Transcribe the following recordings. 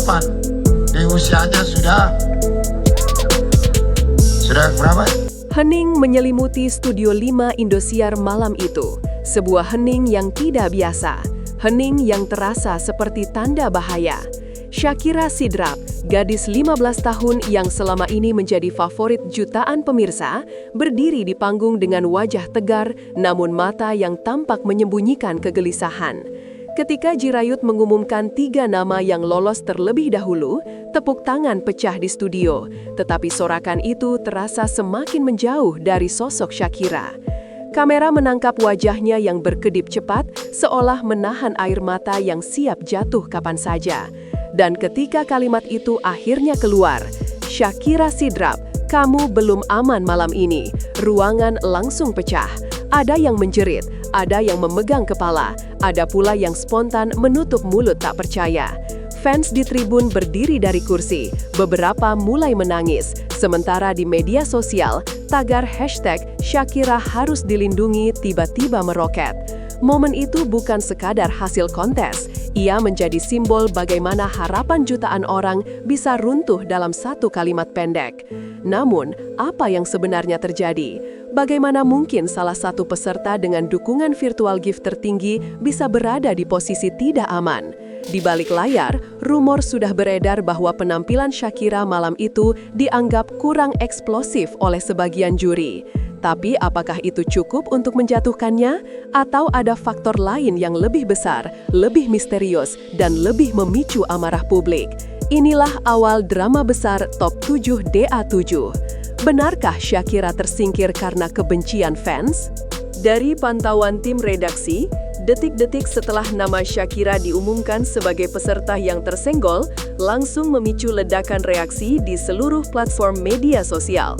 8. Di usianya sudah berapa? Hening menyelimuti Studio 5 Indosiar malam itu. Sebuah hening yang tidak biasa. Hening yang terasa seperti tanda bahaya. Shakira Sidrap, gadis 15 tahun yang selama ini menjadi favorit jutaan pemirsa, berdiri di panggung dengan wajah tegar namun mata yang tampak menyembunyikan kegelisahan. Ketika Jirayut mengumumkan 3 nama yang lolos terlebih dahulu, tepuk tangan pecah di studio, tetapi sorakan itu terasa semakin menjauh dari sosok Shakira. Kamera menangkap wajahnya yang berkedip cepat, seolah menahan air mata yang siap jatuh kapan saja. Dan ketika kalimat itu akhirnya keluar, "Shakira Sidrap, kamu belum aman malam ini," ruangan langsung pecah. Ada yang menjerit, ada yang memegang kepala, ada pula yang spontan menutup mulut tak percaya. Fans di tribun berdiri dari kursi, beberapa mulai menangis, sementara di media sosial, tagar hashtag Shakira harus dilindungi tiba-tiba meroket. Momen itu bukan sekadar hasil kontes, ia menjadi simbol bagaimana harapan jutaan orang bisa runtuh dalam satu kalimat pendek. Namun, apa yang sebenarnya terjadi? Bagaimana mungkin salah satu peserta dengan dukungan virtual gift tertinggi bisa berada di posisi tidak aman? Di balik layar, rumor sudah beredar bahwa penampilan Shakira malam itu dianggap kurang eksplosif oleh sebagian juri. Tapi apakah itu cukup untuk menjatuhkannya? Atau ada faktor lain yang lebih besar, lebih misterius, dan lebih memicu amarah publik? Inilah awal drama besar Top 7 DA7. Benarkah Shakira tersingkir karena kebencian fans? Dari pantauan tim redaksi, detik-detik setelah nama Shakira diumumkan sebagai peserta yang tersenggol, langsung memicu ledakan reaksi di seluruh platform media sosial.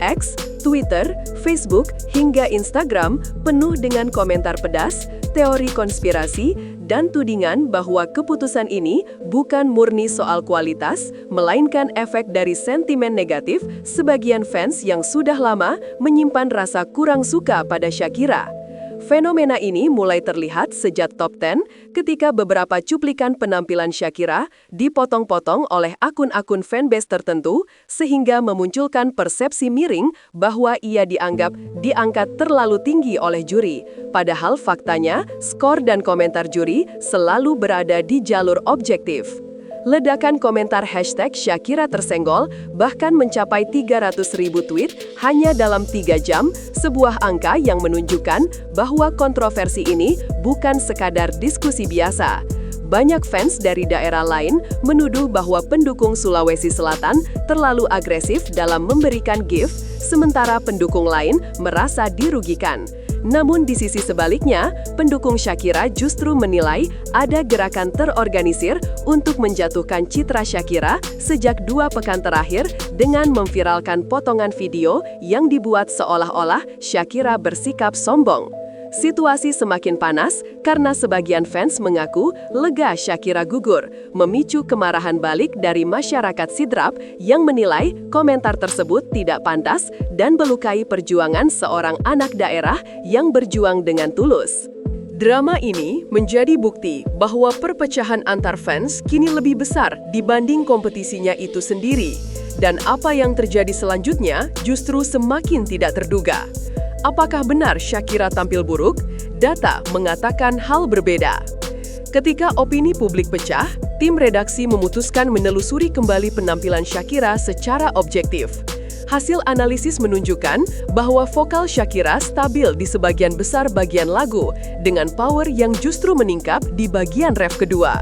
X, Twitter, Facebook, hingga Instagram penuh dengan komentar pedas, teori konspirasi, dan tudingan bahwa keputusan ini bukan murni soal kualitas, melainkan efek dari sentimen negatif sebagian fans yang sudah lama menyimpan rasa kurang suka pada Shakira. Fenomena ini mulai terlihat sejak Top 10 ketika beberapa cuplikan penampilan Shakira dipotong-potong oleh akun-akun fanbase tertentu sehingga memunculkan persepsi miring bahwa ia diangkat terlalu tinggi oleh juri. Padahal faktanya, skor dan komentar juri selalu berada di jalur objektif. Ledakan komentar hashtag Shakira tersenggol bahkan mencapai 300.000 tweet hanya dalam 3 jam, sebuah angka yang menunjukkan bahwa kontroversi ini bukan sekadar diskusi biasa. Banyak fans dari daerah lain menuduh bahwa pendukung Sulawesi Selatan terlalu agresif dalam memberikan gift, sementara pendukung lain merasa dirugikan. Namun di sisi sebaliknya, pendukung Shakira justru menilai ada gerakan terorganisir untuk menjatuhkan citra Shakira sejak 2 pekan terakhir dengan memviralkan potongan video yang dibuat seolah-olah Shakira bersikap sombong. Situasi semakin panas karena sebagian fans mengaku lega Shakira gugur, memicu kemarahan balik dari masyarakat Sidrap yang menilai komentar tersebut tidak pantas dan melukai perjuangan seorang anak daerah yang berjuang dengan tulus. Drama ini menjadi bukti bahwa perpecahan antar fans kini lebih besar dibanding kompetisinya itu sendiri. Dan apa yang terjadi selanjutnya justru semakin tidak terduga. Apakah benar Shakira tampil buruk? Data mengatakan hal berbeda. Ketika opini publik pecah, tim redaksi memutuskan menelusuri kembali penampilan Shakira secara objektif. Hasil analisis menunjukkan bahwa vokal Shakira stabil di sebagian besar bagian lagu, dengan power yang justru meningkat di bagian ref kedua.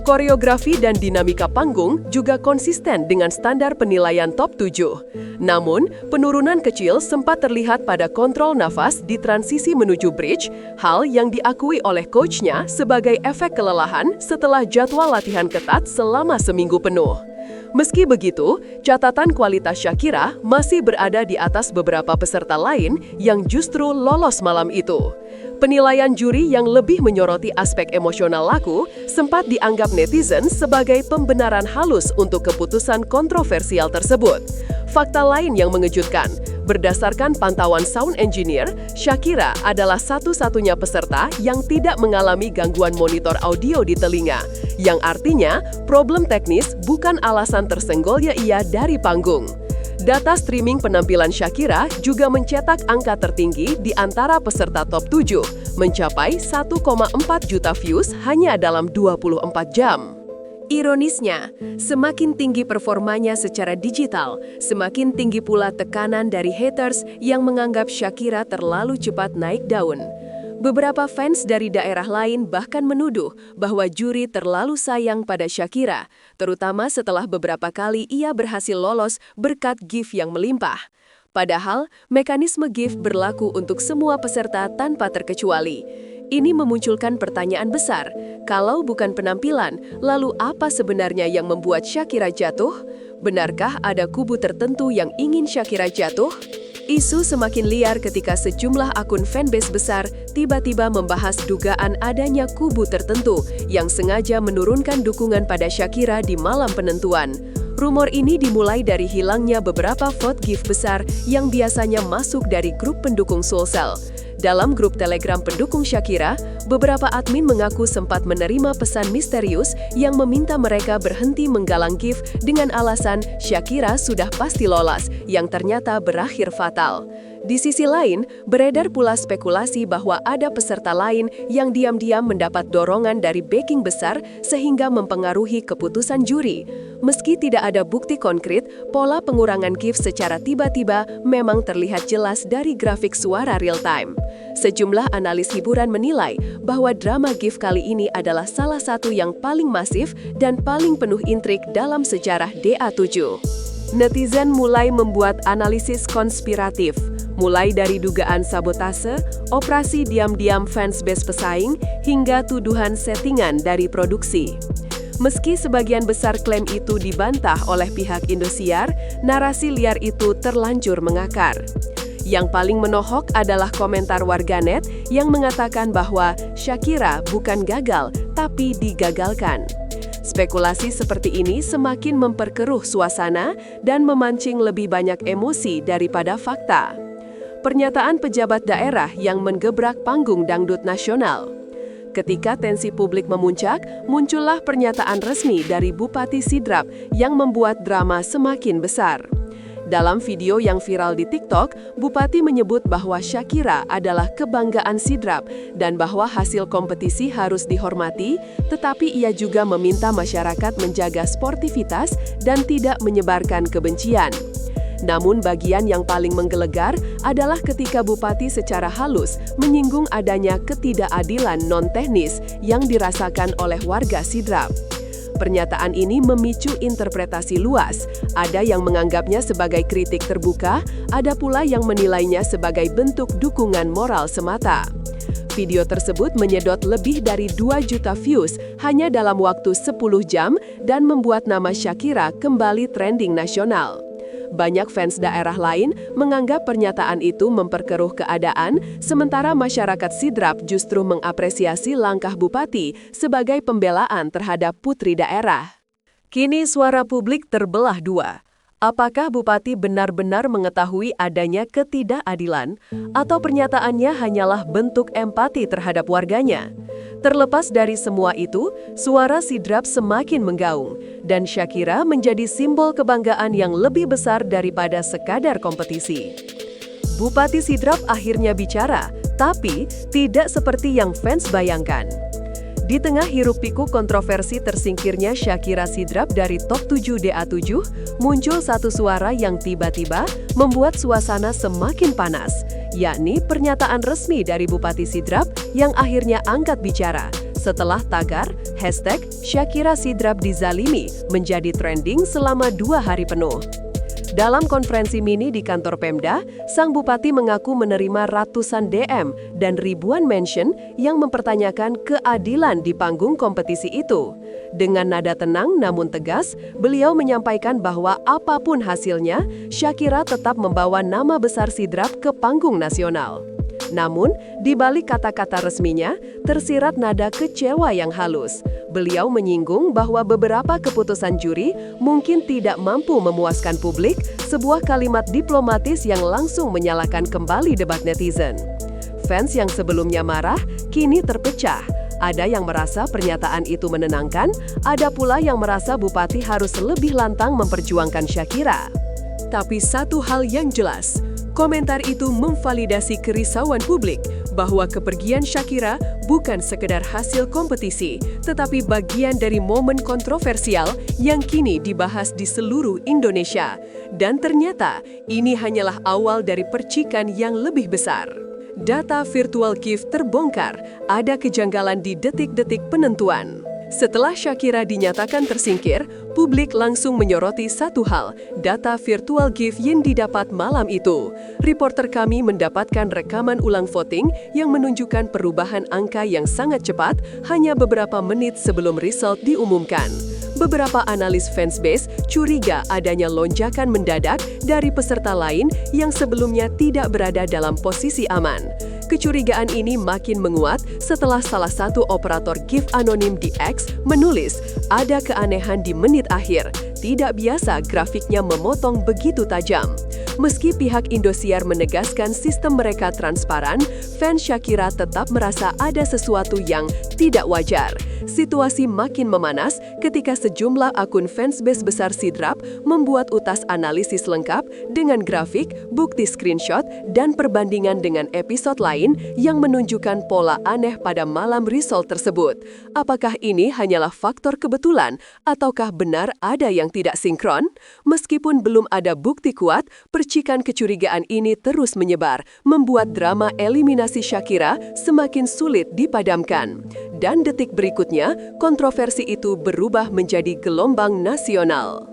Koreografi dan dinamika panggung juga konsisten dengan standar penilaian Top 7. Namun, penurunan kecil sempat terlihat pada kontrol nafas di transisi menuju bridge, hal yang diakui oleh coachnya sebagai efek kelelahan setelah jadwal latihan ketat selama seminggu penuh. Meski begitu, catatan kualitas Shakira masih berada di atas beberapa peserta lain yang justru lolos malam itu. Penilaian juri yang lebih menyoroti aspek emosional lagu sempat dianggap netizen sebagai pembenaran halus untuk keputusan kontroversial tersebut. Fakta lain yang mengejutkan, Berdasarkan pantauan sound engineer, Shakira adalah satu-satunya peserta yang tidak mengalami gangguan monitor audio di telinga, yang artinya problem teknis bukan alasan tersenggolnya ia dari panggung. Data streaming penampilan Shakira juga mencetak angka tertinggi di antara peserta top 7, mencapai 1,4 juta views hanya dalam 24 jam. Ironisnya, semakin tinggi performanya secara digital, semakin tinggi pula tekanan dari haters yang menganggap Shakira terlalu cepat naik daun. Beberapa fans dari daerah lain bahkan menuduh bahwa juri terlalu sayang pada Shakira, terutama setelah beberapa kali ia berhasil lolos berkat gift yang melimpah. Padahal, mekanisme gift berlaku untuk semua peserta tanpa terkecuali. Ini memunculkan pertanyaan besar, kalau bukan penampilan, lalu apa sebenarnya yang membuat Shakira jatuh? Benarkah ada kubu tertentu yang ingin Shakira jatuh? Isu semakin liar ketika sejumlah akun fanbase besar tiba-tiba membahas dugaan adanya kubu tertentu yang sengaja menurunkan dukungan pada Shakira di malam penentuan. Rumor ini dimulai dari hilangnya beberapa vote gift besar yang biasanya masuk dari grup pendukung Sulsel. Dalam grup Telegram pendukung Shakira, beberapa admin mengaku sempat menerima pesan misterius yang meminta mereka berhenti menggalang gift dengan alasan Shakira sudah pasti lolos, yang ternyata berakhir fatal. Di sisi lain, beredar pula spekulasi bahwa ada peserta lain yang diam-diam mendapat dorongan dari backing besar sehingga mempengaruhi keputusan juri. Meski tidak ada bukti konkret, pola pengurangan gift secara tiba-tiba memang terlihat jelas dari grafik suara real-time. Sejumlah analis hiburan menilai bahwa drama gift kali ini adalah salah satu yang paling masif dan paling penuh intrik dalam sejarah DA7. Netizen mulai membuat analisis konspiratif, mulai dari dugaan sabotase, operasi diam-diam fansbase pesaing, hingga tuduhan settingan dari produksi. Meski sebagian besar klaim itu dibantah oleh pihak Indosiar, narasi liar itu terlanjur mengakar. Yang paling menohok adalah komentar warganet yang mengatakan bahwa Shakira bukan gagal, tapi digagalkan. Spekulasi seperti ini semakin memperkeruh suasana dan memancing lebih banyak emosi daripada fakta. Pernyataan pejabat daerah yang menggebrak panggung dangdut nasional. Ketika tensi publik memuncak, muncullah pernyataan resmi dari Bupati Sidrap yang membuat drama semakin besar. Dalam video yang viral di TikTok, Bupati menyebut bahwa Shakira adalah kebanggaan Sidrap dan bahwa hasil kompetisi harus dihormati, tetapi ia juga meminta masyarakat menjaga sportivitas dan tidak menyebarkan kebencian. Namun bagian yang paling menggelegar adalah ketika Bupati secara halus menyinggung adanya ketidakadilan non-teknis yang dirasakan oleh warga Sidrap. Pernyataan ini memicu interpretasi luas. Ada yang menganggapnya sebagai kritik terbuka, ada pula yang menilainya sebagai bentuk dukungan moral semata. Video tersebut menyedot lebih dari 2 juta views hanya dalam waktu 10 jam dan membuat nama Shakira kembali trending nasional. Banyak fans daerah lain menganggap pernyataan itu memperkeruh keadaan, sementara masyarakat Sidrap justru mengapresiasi langkah Bupati sebagai pembelaan terhadap putri daerah. Kini suara publik terbelah dua. Apakah Bupati benar-benar mengetahui adanya ketidakadilan, atau pernyataannya hanyalah bentuk empati terhadap warganya? Terlepas dari semua itu, suara Sidrap semakin menggaung, dan Shakira menjadi simbol kebanggaan yang lebih besar daripada sekadar kompetisi. Bupati Sidrap akhirnya bicara, tapi tidak seperti yang fans bayangkan. Di tengah hiruk-pikuk kontroversi tersingkirnya Shakira Sidrap dari top 7 DA7, muncul satu suara yang tiba-tiba membuat suasana semakin panas, yakni pernyataan resmi dari Bupati Sidrap yang akhirnya angkat bicara setelah tagar #Shakira Sidrap dizalimi menjadi trending selama 2 hari penuh. Dalam konferensi mini di kantor Pemda, sang bupati mengaku menerima ratusan DM dan ribuan mention yang mempertanyakan keadilan di panggung kompetisi itu. Dengan nada tenang namun tegas, beliau menyampaikan bahwa apapun hasilnya, Shakira tetap membawa nama besar Sidrap ke panggung nasional. Namun, di balik kata-kata resminya, tersirat nada kecewa yang halus. Beliau menyinggung bahwa beberapa keputusan juri mungkin tidak mampu memuaskan publik, sebuah kalimat diplomatis yang langsung menyalakan kembali debat netizen. Fans yang sebelumnya marah, kini terpecah. Ada yang merasa pernyataan itu menenangkan, ada pula yang merasa Bupati harus lebih lantang memperjuangkan Shakira. Tapi satu hal yang jelas, komentar itu memvalidasi kerisauan publik bahwa kepergian Shakira bukan sekedar hasil kompetisi, tetapi bagian dari momen kontroversial yang kini dibahas di seluruh Indonesia. Dan ternyata, ini hanyalah awal dari percikan yang lebih besar. Data virtual gift terbongkar, ada kejanggalan di detik-detik penentuan. Setelah Shakira dinyatakan tersingkir, publik langsung menyoroti satu hal, data virtual gift yang didapat malam itu. Reporter kami mendapatkan rekaman ulang voting yang menunjukkan perubahan angka yang sangat cepat hanya beberapa menit sebelum result diumumkan. Beberapa analis fansbase curiga adanya lonjakan mendadak dari peserta lain yang sebelumnya tidak berada dalam posisi aman. Kecurigaan ini makin menguat setelah salah satu operator gift anonim di X menulis ada keanehan di menit akhir. Tidak biasa grafiknya memotong begitu tajam. Meski pihak Indosiar menegaskan sistem mereka transparan, fans Shakira tetap merasa ada sesuatu yang tidak wajar. Situasi makin memanas ketika sejumlah akun fansbase besar Sidrap membuat utas analisis lengkap dengan grafik, bukti screenshot, dan perbandingan dengan episode lain yang menunjukkan pola aneh pada malam result tersebut. Apakah ini hanyalah faktor kebetulan ataukah benar ada yang tidak sinkron? Meskipun belum ada bukti kuat, percikan kecurigaan ini terus menyebar, membuat drama eliminasi Shakira semakin sulit dipadamkan. Dan detik berikutnya, kontroversi itu berubah menjadi gelombang nasional.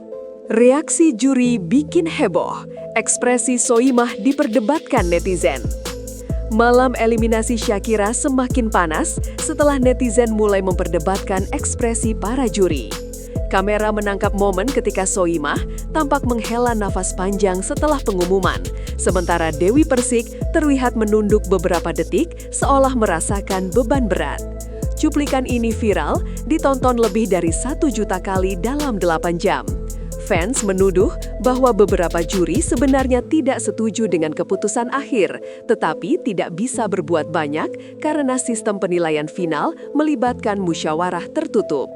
Reaksi juri bikin heboh, ekspresi Soimah diperdebatkan netizen. Malam eliminasi Shakira semakin panas setelah netizen mulai memperdebatkan ekspresi para juri. Kamera menangkap momen ketika Soimah tampak menghela nafas panjang setelah pengumuman, sementara Dewi Persik terlihat menunduk beberapa detik seolah merasakan beban berat. Cuplikan ini viral, ditonton lebih dari 1 juta kali dalam 8 jam. Fans menuduh bahwa beberapa juri sebenarnya tidak setuju dengan keputusan akhir, tetapi tidak bisa berbuat banyak karena sistem penilaian final melibatkan musyawarah tertutup.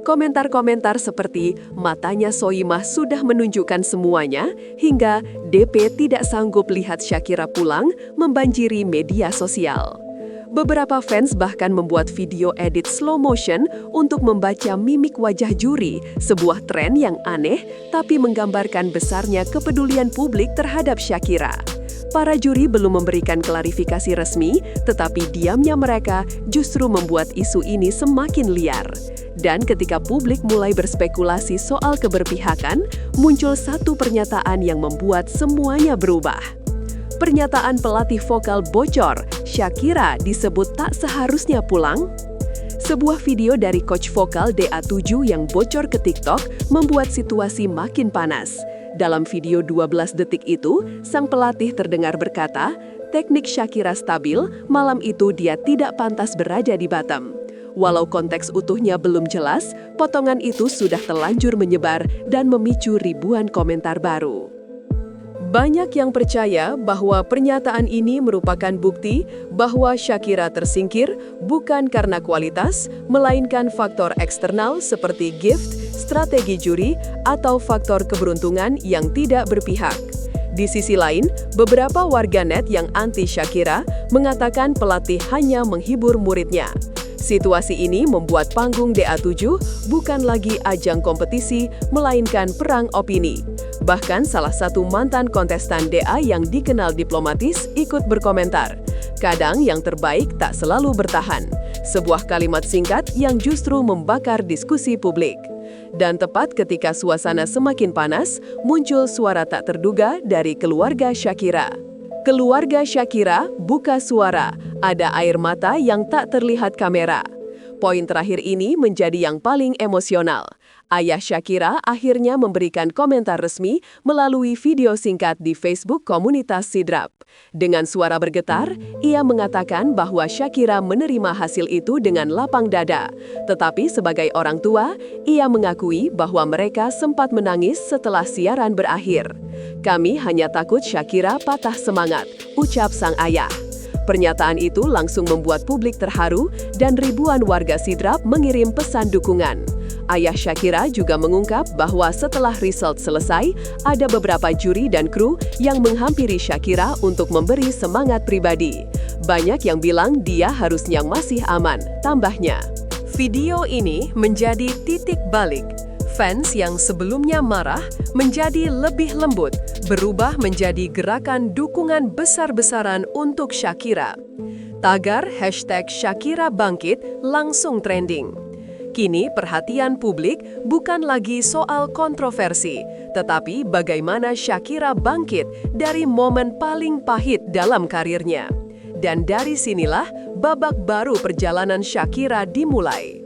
Komentar-komentar seperti matanya Soimah sudah menunjukkan semuanya, hingga DP tidak sanggup lihat Shakira pulang membanjiri media sosial. Beberapa fans bahkan membuat video edit slow motion untuk membaca mimik wajah juri, sebuah tren yang aneh tapi menggambarkan besarnya kepedulian publik terhadap Shakira. Para juri belum memberikan klarifikasi resmi, tetapi diamnya mereka justru membuat isu ini semakin liar. Dan ketika publik mulai berspekulasi soal keberpihakan, muncul satu pernyataan yang membuat semuanya berubah. Pernyataan pelatih vokal bocor, Shakira disebut tak seharusnya pulang. Sebuah video dari coach vokal DA7 yang bocor ke TikTok membuat situasi makin panas. Dalam video 12 detik itu, sang pelatih terdengar berkata, teknik Shakira stabil, malam itu dia tidak pantas berada di Batam. Walau konteks utuhnya belum jelas, potongan itu sudah terlanjur menyebar dan memicu ribuan komentar baru. Banyak yang percaya bahwa pernyataan ini merupakan bukti bahwa Shakira tersingkir bukan karena kualitas, melainkan faktor eksternal seperti gift, strategi juri, atau faktor keberuntungan yang tidak berpihak. Di sisi lain, beberapa warganet yang anti Shakira mengatakan pelatih hanya menghibur muridnya. Situasi ini membuat panggung DA7 bukan lagi ajang kompetisi, melainkan perang opini. Bahkan salah satu mantan kontestan DA yang dikenal diplomatis ikut berkomentar. Kadang yang terbaik tak selalu bertahan. Sebuah kalimat singkat yang justru membakar diskusi publik. Dan tepat ketika suasana semakin panas, muncul suara tak terduga dari keluarga Shakira. Keluarga Shakira buka suara, ada air mata yang tak terlihat kamera. Poin terakhir ini menjadi yang paling emosional. Ayah Shakira akhirnya memberikan komentar resmi melalui video singkat di Facebook komunitas Sidrap. Dengan suara bergetar, ia mengatakan bahwa Shakira menerima hasil itu dengan lapang dada. Tetapi sebagai orang tua, ia mengakui bahwa mereka sempat menangis setelah siaran berakhir. "Kami hanya takut Shakira patah semangat," ucap sang ayah. Pernyataan itu langsung membuat publik terharu dan ribuan warga Sidrap mengirim pesan dukungan. Ayah Shakira juga mengungkap bahwa setelah result selesai, ada beberapa juri dan kru yang menghampiri Shakira untuk memberi semangat pribadi. Banyak yang bilang dia harusnya masih aman, tambahnya. Video ini menjadi titik balik. Fans yang sebelumnya marah menjadi lebih lembut, berubah menjadi gerakan dukungan besar-besaran untuk Shakira. Tagar #Shakira Bangkit langsung trending. Kini perhatian publik bukan lagi soal kontroversi, tetapi bagaimana Shakira bangkit dari momen paling pahit dalam karirnya. Dan dari sinilah babak baru perjalanan Shakira dimulai.